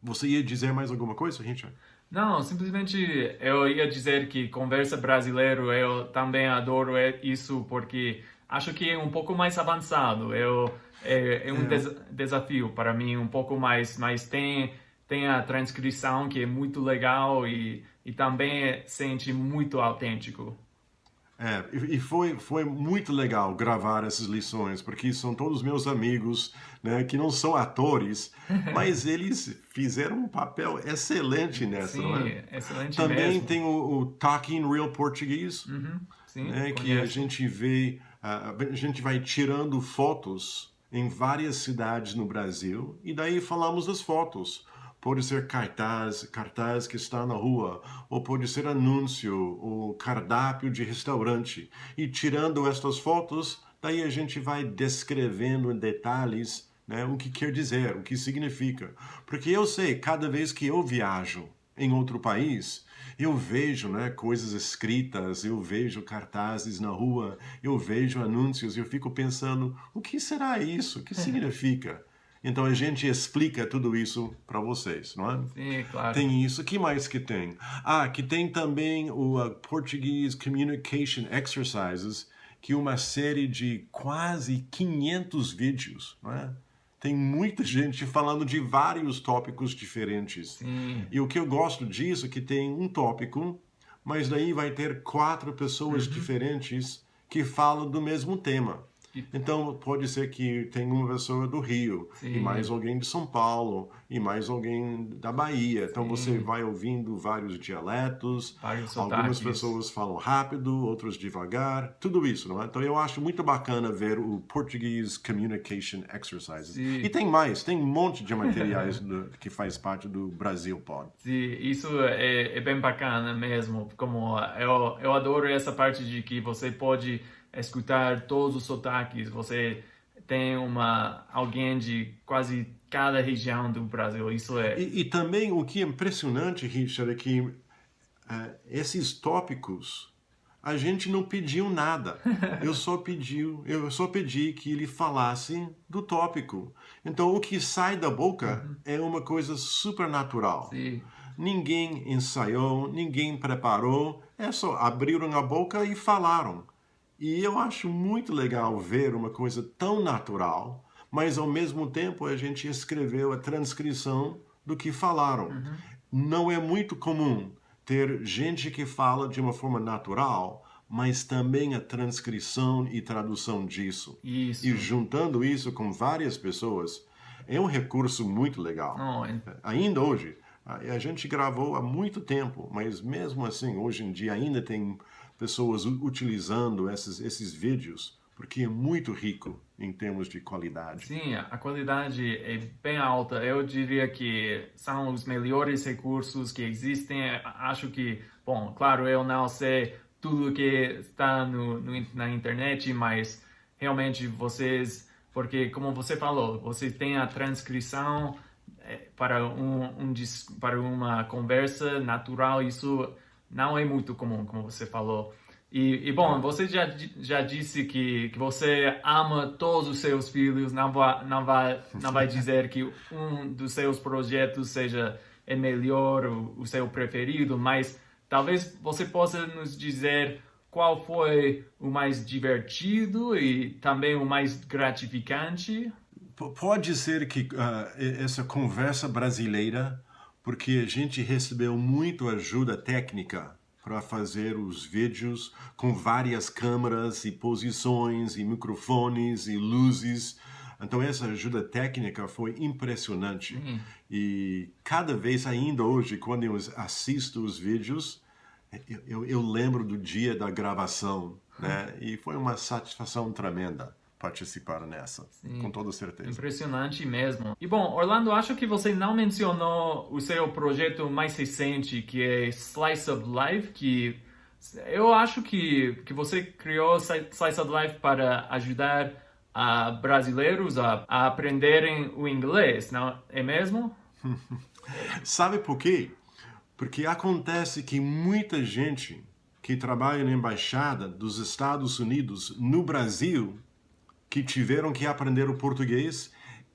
Você ia dizer mais alguma coisa, Richard? Não, simplesmente eu ia dizer que conversa brasileiro, eu também adoro isso porque acho que é um pouco mais avançado. É um É, desafio para mim, um pouco mais, mas tem a transcrição que é muito legal e também sente muito autêntico. e foi muito legal gravar essas lições, porque são todos meus amigos, né, que não são atores, mas eles fizeram um papel excelente nessa, não Sim, é? excelente Também mesmo. tem o Talking Real Português, Uhum, sim, né, que a conheço. gente vê, a gente vai tirando fotos em várias cidades no Brasil e daí falamos das fotos. Pode ser cartaz que está na rua, ou pode ser anúncio, ou cardápio de restaurante. E tirando estas fotos, daí a gente vai descrevendo em detalhes, né, o que quer dizer, o que significa. Porque eu sei, cada vez que eu viajo em outro país, eu vejo, né, coisas escritas, eu vejo cartazes na rua, eu vejo anúncios, e eu fico pensando, o que será isso? O que significa? Então a gente explica tudo isso para vocês, não é? Sim, claro. Tem isso. Que mais que tem? Que tem também o Portuguese Communication Exercises, que é uma série de quase 500 vídeos, não é? Tem muita gente falando de vários tópicos diferentes. Sim. E o que eu gosto disso é que tem um tópico, mas daí vai ter quatro pessoas Uhum. diferentes que falam do mesmo tema. E- Então, pode ser que tenha uma pessoa do Rio, e mais Sim, alguém de São Paulo, e mais alguém da Bahia. Então, você sim. vai ouvindo vários dialetos, Vários algumas sotaques. pessoas falam rápido, outros devagar, tudo isso, não é? Então, eu acho muito bacana ver o Portuguese Communication Exercises. E Sim. tem mais, tem um monte de materiais que faz parte do Brasil Pod. Sim, isso é bem bacana mesmo. Como eu adoro essa parte de que você pode escutar todos os sotaques. Você tem alguém de quase cada região do Brasil. Isso é. E também o que é impressionante, Richard, é que esses tópicos a gente não pediu nada. Eu só pedi que ele falasse do tópico. Então o que sai da boca Uhum. é uma coisa super natural. Sim. Ninguém ensaiou, ninguém preparou, é só abriram a boca e falaram. E eu acho muito legal ver uma coisa tão natural, mas ao mesmo tempo a gente escreveu a transcrição do que falaram. Uhum. Não é muito comum ter gente que fala de uma forma natural, mas também a transcrição e tradução disso. E Isso. juntando isso com várias pessoas, é um recurso muito legal. Não, Ainda hoje, a gente gravou há muito tempo, mas mesmo assim, hoje em dia ainda tem pessoas utilizando esses vídeos, porque é muito rico em termos de qualidade. sim, a qualidade é bem alta. Eu diria que são os melhores recursos que existem. Acho que, bom, claro, eu não sei tudo que está na internet, mas realmente porque como você falou, vocês têm a transcrição para para uma conversa natural. Isso não é muito comum, como você falou. Bom, É. você já disse que você ama todos os seus filhos, não vai dizer que um dos seus projetos seja é melhor, o seu preferido, mas talvez você possa nos dizer qual foi o mais divertido e também o mais gratificante. Pode ser que essa conversa brasileira, porque a gente recebeu muito ajuda técnica para fazer os vídeos com várias câmeras e posições e microfones e luzes. Então essa ajuda técnica foi impressionante. Sim. E cada vez ainda hoje, quando eu assisto os vídeos, eu lembro do dia da gravação, né? E foi uma satisfação tremenda participar nessa, com Sim, toda certeza. impressionante mesmo. E bom, Orlando, acho que você não mencionou o seu projeto mais recente, que é Slice of Life, que eu acho que você criou Slice of Life para ajudar brasileiros a aprenderem o inglês, não é mesmo? Sabe por quê? Porque acontece que muita gente que trabalha na embaixada dos Estados Unidos no Brasil, que tiveram que aprender o português,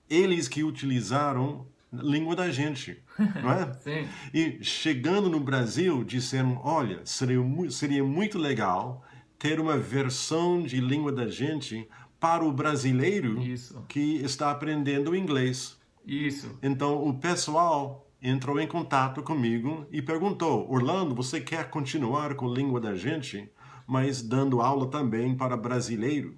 eles que utilizaram língua da gente, não é? Sim, E chegando no Brasil, disseram, olha, seria muito legal ter uma versão de língua da gente para o brasileiro isso, que está aprendendo inglês. isso. Então, o pessoal entrou em contato comigo e perguntou, Orlando, você quer continuar com a língua da gente, mas dando aula também para brasileiro?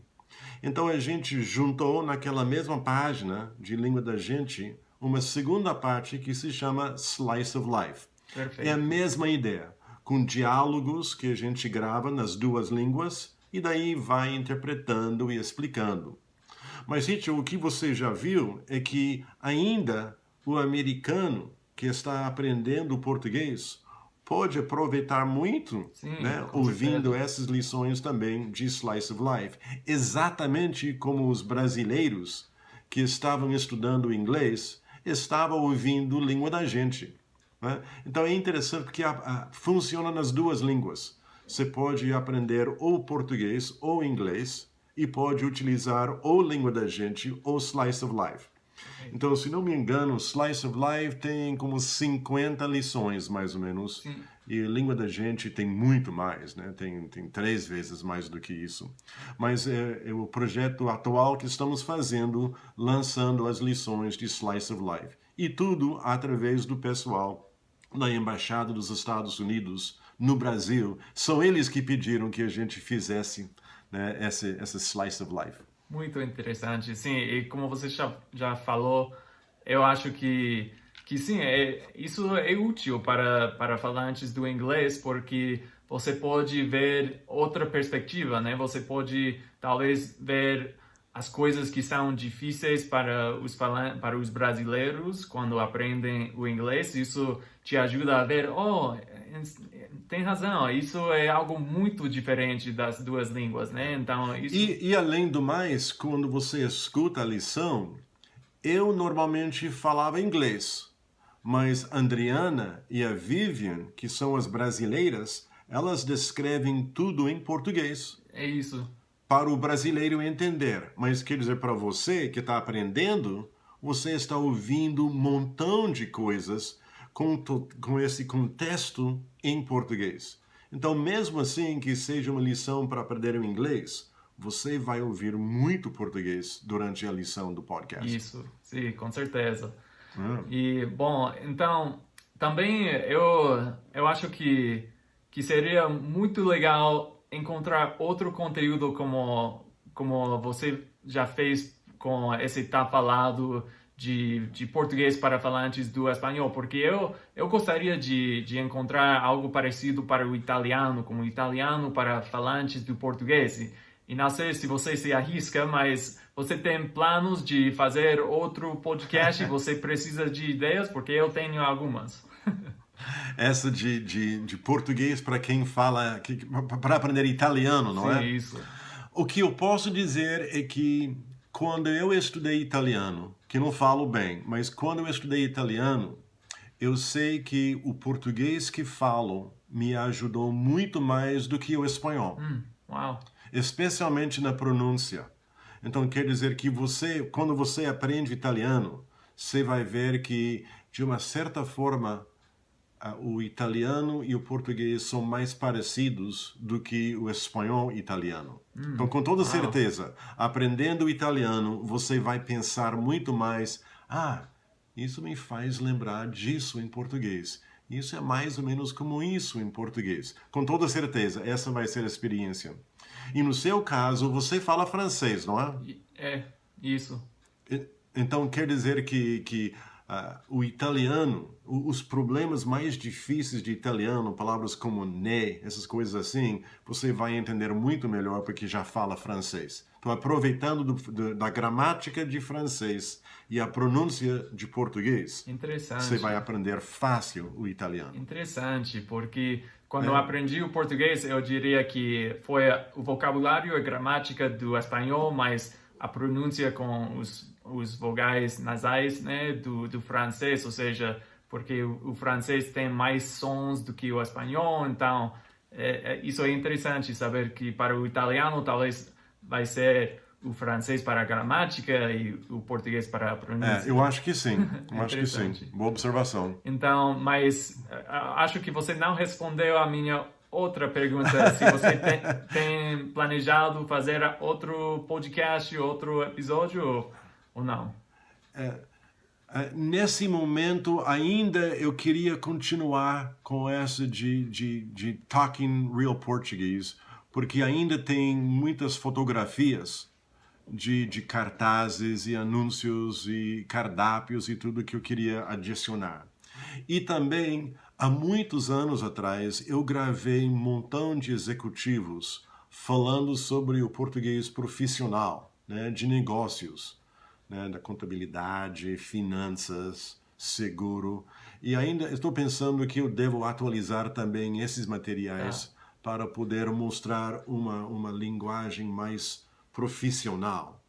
Então, a gente juntou naquela mesma página de língua da gente uma segunda parte que se chama Slice of Life. É a Perfeito. mesma ideia, com diálogos que a gente grava nas duas línguas e daí vai interpretando e explicando. Mas, Richard, o que você já viu é que ainda o americano que está aprendendo português pode aproveitar muito, Sim, né, com ouvindo certeza. essas lições também de Slice of Life. Exatamente como os brasileiros que estavam estudando inglês estavam ouvindo língua da gente. Né? Então é interessante porque funciona nas duas línguas. Você pode aprender ou português ou inglês e pode utilizar ou língua da gente ou Slice of Life. Então, se não me engano, Slice of Life tem como 50 lições, mais ou menos. Sim, E língua da gente tem muito mais, né? Tem 3 vezes mais do que isso. Mas é o projeto atual que estamos fazendo, lançando as lições de Slice of Life. E tudo através do pessoal da Embaixada dos Estados Unidos no Brasil. São eles que pediram que a gente fizesse, né, essa Slice of Life. muito interessante. Sim, e como você já falou, eu acho que sim, isso é útil para falantes do inglês, porque você pode ver outra perspectiva, né? Você pode talvez ver as coisas que são difíceis para os brasileiros quando aprendem o inglês. Isso te ajuda a ver, oh, tem razão, isso é algo muito diferente das duas línguas, né? Então, isso. E além do mais, quando você escuta a lição, eu normalmente falava inglês, mas a Adriana e a Vivian, que são as brasileiras, elas descrevem tudo em português É isso. para o brasileiro entender. Mas quer dizer, para você que está aprendendo, você está ouvindo um montão de coisas com esse contexto em português. Então, mesmo assim que seja uma lição para aprender o inglês, você vai ouvir muito português durante a lição do podcast. Isso, sim, com certeza. Ah, E, bom, então, também eu acho que seria muito legal encontrar outro conteúdo como você já fez com esse Tá Falado de português para falantes do espanhol, porque eu gostaria de encontrar algo parecido para o italiano, como italiano para falantes do português. E não sei se você se arrisca, mas você tem planos de fazer outro podcast e você precisa de ideias? Porque eu tenho algumas. essa de português para quem fala, para aprender italiano, não Sim, é? isso. O que eu posso dizer é que quando eu estudei italiano, que não falo bem, mas quando eu estudei italiano, eu sei que o português que falo me ajudou muito mais do que o espanhol, Uau. especialmente na pronúncia. Então quer dizer que quando você aprende italiano, você vai ver que de uma certa forma o italiano e o português são mais parecidos do que o espanhol e italiano. Então, com toda Uau. certeza, aprendendo italiano, você vai pensar muito mais: isso me faz lembrar disso em português. Isso é mais ou menos como isso em português. Com toda certeza, essa vai ser a experiência. E no seu caso, você fala francês, não é? É, isso. Então quer dizer que o italiano, os problemas mais difíceis de italiano, palavras como né, essas coisas assim, você vai entender muito melhor porque já fala francês. Então, aproveitando da gramática de francês e a pronúncia de português, você Interessante. vai aprender fácil o italiano. Interessante, porque quando eu aprendi o português, eu diria que foi o vocabulário e a gramática do espanhol, mas a pronúncia com os vogais nasais, né, do francês, ou seja, porque o francês tem mais sons do que o espanhol, então isso é interessante saber que para o italiano talvez vai ser o francês para a gramática e o português para a pronúncia. Eu acho que sim. Eu acho que sim. Interessante. Boa observação. Então, mas acho que você não respondeu a minha outra pergunta. Se você tem planejado fazer outro podcast, outro episódio ou não? Nesse momento, ainda eu queria continuar com essa de Talking Real Portuguese, porque ainda tem muitas fotografias de cartazes e anúncios e cardápios e tudo que eu queria adicionar. E também, há muitos anos atrás, eu gravei um montão de executivos falando sobre o português profissional, né, de negócios, né, da contabilidade, finanças, seguro. E ainda estou pensando que eu devo atualizar também esses materiais para poder mostrar uma linguagem mais profissional.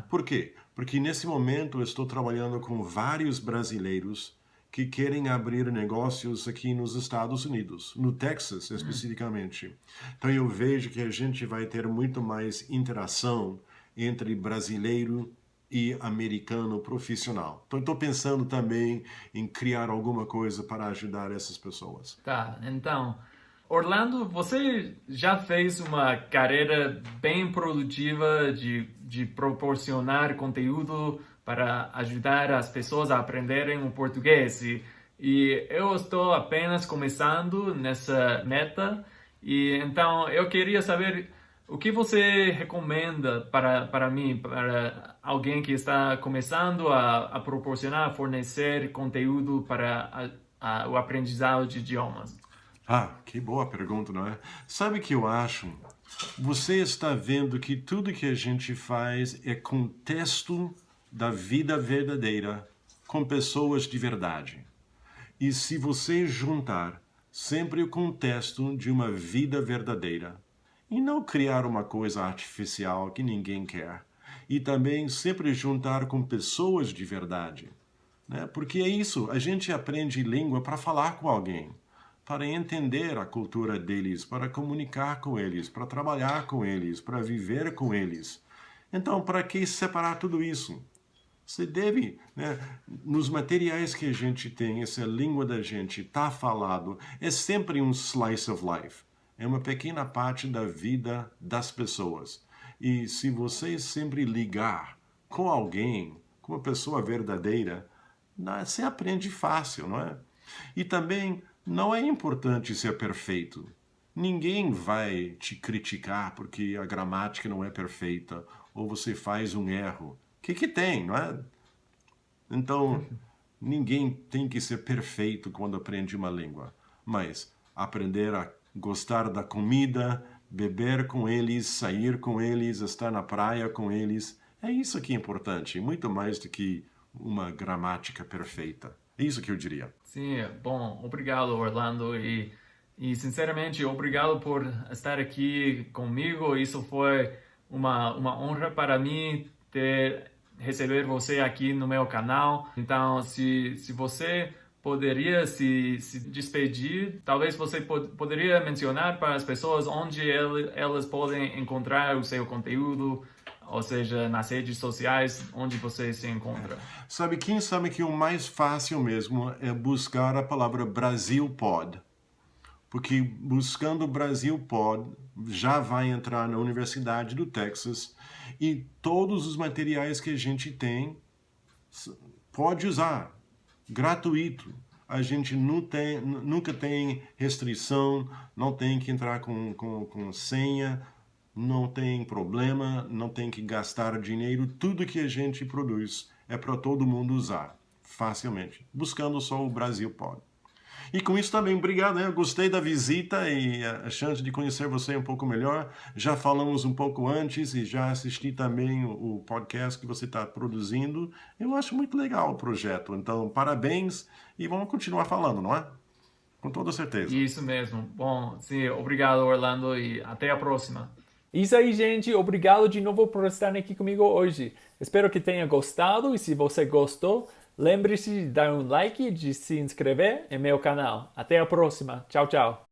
Por quê? Porque nesse momento eu estou trabalhando com vários brasileiros que querem abrir negócios aqui nos Estados Unidos, no Texas especificamente. Então eu vejo que a gente vai ter muito mais interação entre brasileiro e americano profissional. Então estou pensando também em criar alguma coisa para ajudar essas pessoas. Então, Orlando, você já fez uma carreira bem produtiva de proporcionar conteúdo para ajudar as pessoas a aprenderem o português. E eu estou apenas começando nessa meta. E então eu queria saber o que você recomenda para mim, para alguém que está começando a proporcionar, fornecer conteúdo para o aprendizado de idiomas. Que boa pergunta, não é? Sabe o que eu acho? Você está vendo que tudo que a gente faz é contexto da vida verdadeira com pessoas de verdade. E se você juntar sempre o contexto de uma vida verdadeira e não criar uma coisa artificial que ninguém quer, e também sempre juntar com pessoas de verdade, né? Porque é isso, a gente aprende língua para falar com alguém, para entender a cultura deles, para comunicar com eles, para trabalhar com eles, para viver com eles. Então, para que separar tudo isso? Você deve, né, nos materiais que a gente tem, essa língua da gente está falado, é sempre um slice of life. É uma pequena parte da vida das pessoas. E se você sempre ligar com alguém, com uma pessoa verdadeira, você aprende fácil, não é? E também não é importante ser perfeito. Ninguém vai te criticar porque a gramática não é perfeita ou você faz um erro. O que tem, não é? Então, ninguém tem que ser perfeito quando aprende uma língua. Mas aprender a gostar da comida, beber com eles, sair com eles, estar na praia com eles, é isso que é importante, muito mais do que uma gramática perfeita. É isso que eu diria. Sim, bom, obrigado, Orlando, e sinceramente, obrigado por estar aqui comigo. Isso foi uma honra para mim receber você aqui no meu canal. Então, se você poderia se despedir, talvez você poderia mencionar para as pessoas onde elas podem encontrar o seu conteúdo, ou seja, nas redes sociais, onde você se encontra. Quem sabe que o mais fácil mesmo é buscar a palavra Brasil Pod. Porque buscando Brasil Pod, já vai entrar na Universidade do Texas e todos os materiais que a gente tem, pode usar, gratuito. A gente nunca tem restrição, não tem que entrar com senha, não tem problema, não tem que gastar dinheiro. Tudo que a gente produz é para todo mundo usar, facilmente, buscando só o Brasil Pod. E com isso também, obrigado, né? Eu gostei da visita e a chance de conhecer você um pouco melhor. Já falamos um pouco antes e já assisti também o podcast que você está produzindo. Eu acho muito legal o projeto. Então, parabéns e vamos continuar falando, não é? Com toda certeza. Isso mesmo. Bom, sim, obrigado, Orlando, e até a próxima. Isso aí, gente. Obrigado de novo por estar aqui comigo hoje. Espero que tenha gostado e se você gostou, lembre-se de dar um like e de se inscrever em meu canal. Até a próxima. Tchau, tchau.